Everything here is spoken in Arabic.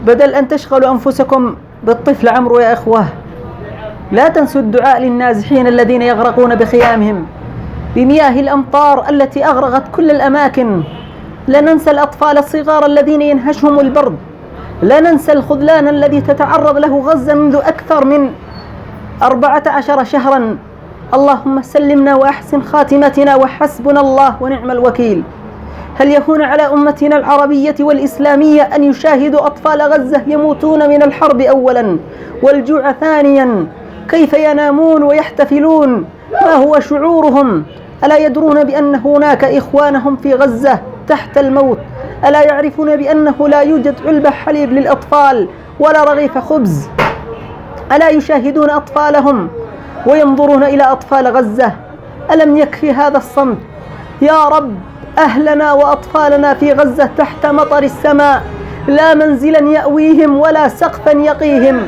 بدل أن تشغلوا أنفسكم بالطفل عمرو يا إخوة، لا تنسوا الدعاء للنازحين الذين يغرقون بخيامهم بمياه الأمطار التي أغرقت كل الأماكن. لا ننسى الأطفال الصغار الذين ينهشهم البرد. لا ننسى الخذلان الذي تتعرض له غزة منذ أكثر من 14 شهرا. اللهم سلمنا وأحسن خاتمتنا وحسبنا الله ونعم الوكيل. هل يهون على أمتنا العربية والإسلامية أن يشاهدوا أطفال غزة يموتون من الحرب أولا والجوع ثانيا؟ كيف ينامون ويحتفلون؟ ما هو شعورهم؟ ألا يدرون بأن هناك إخوانهم في غزة تحت الموت؟ ألا يعرفون بأنه لا يوجد علبة حليب للأطفال ولا رغيف خبز؟ ألا يشاهدون أطفالهم وينظرون إلى أطفال غزة؟ ألم يكفي هذا الصمت؟ يا رب، أهلنا وأطفالنا في غزة تحت مطر السماء، لا منزلا يأويهم ولا سقفا يقيهم.